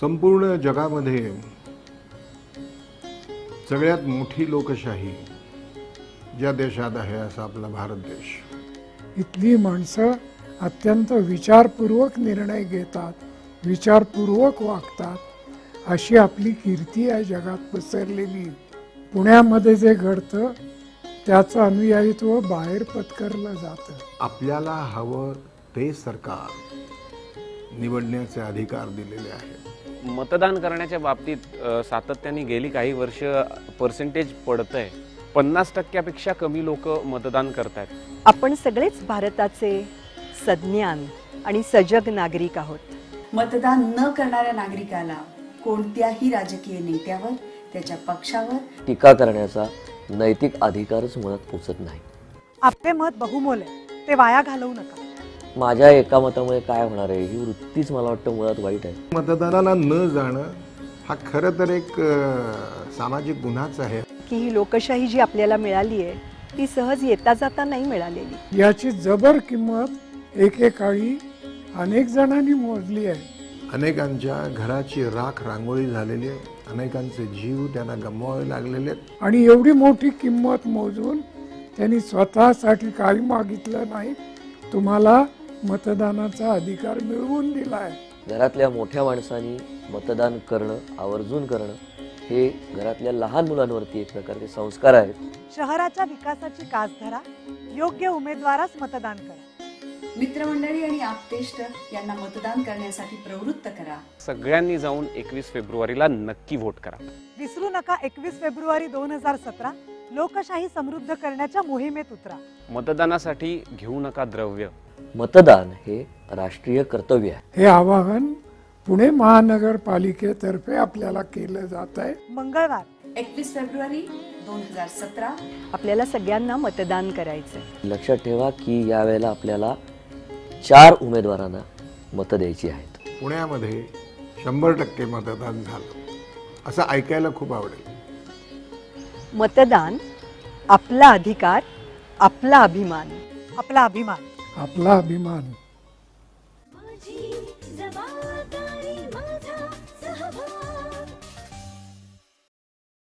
संपूर्ण जगामध्ये सगळ्यात मोठी लोकशाही ज्या देशात आहे असा आपला भारत देश. इथली माणसं अत्यंत विचारपूर्वक निर्णय घेतात, विचारपूर्वक वागतात, अशी आपली कीर्ती आहे जगात पसरलेली. पुण्यामध्ये जे घडतं त्याचं अनुयायित्व बाहेर पत्करलं जातं. आपल्याला हवं ते सरकार निवडण्याचे अधिकार दिलेले आहेत. मतदान करण्याच्या बाबतीत सातत्याने गेली काही वर्ष पर्सेंटेज पडतंय. 50% कमी लोक मतदान करतात. आपण सगळेच भारताचे सज्ञान आणि सजग नागरिक आहोत. मतदान न करणाऱ्या नागरिकाला कोणत्याही राजकीय नेत्यावर, त्याच्या पक्षावर टीका करण्याचा नैतिक अधिकारच मुळात पोचत नाही. आपले मत बहुमोल आहे, ते वाया घालवू नका. माझ्या एका मतामुळे काय होणार आहे ही वृत्तीच मला वाटतं मुळात वाईट आहे. मतदानाला न जाणं हा खरं तर एक सामाजिक गुन्हाच आहे. की ही लोकशाही जी आपल्याला मिळाली आहे ती सहज येता जाता नाही मिळालेली. याची जबर किंमत एकेकाळी अनेक जणांनी मोजली आहे. अनेकांच्या घराची राख रांगोळी झालेली आहे. अनेकांचे जीव त्यांना गमवावे लागलेले आहेत. आणि एवढी मोठी किंमत मोजून त्यांनी स्वतःसाठी काही मागितलं नाही. तुम्हाला मतदानाचा अधिकार मिळवून दिलाय. घरातल्या मोठ्या माणसांनी मतदान करणं, आवर्जून करणं हे घरातल्या लहान मुलांवरती एक प्रकारचे संस्कार आहेत. शहराच्या विकासाची कास धरा, योग्य उमेदवारास मतदान करा. मित्रमंडळी आणि आप्तेष्ट यांना मतदान करण्यासाठी प्रवृत्त करा. सगळ्यांनी जाऊन 21 फेब्रुवारीला नक्की व्होट करा. विसरू नका 21 फेब्रुवारी 2017 लोकशाही समृद्ध करण्याच्या मोहिमेत उतरा. मतदानासाठी घेऊ नका द्रव्य. मतदान हे राष्ट्रीय कर्तव्य आहे. हे आवाहन पुणे महानगरपालिकेतर्फे आपल्याला केलं जात आहे. मंगळवार 21 फेब्रुवारी 2017 आपल्याला सगळ्यांना मतदान करायचंय. लक्षात ठेवा की यावेळेला आपल्याला 4 उमेदवारांना मतं द्यायची आहेत. पुण्यामध्ये 100% मतदान झालं असं ऐकायला खूप आवडेल. मतदान आपला अधिकार, आपला अभिमान. आपला अभिमान. आपला अभिमान.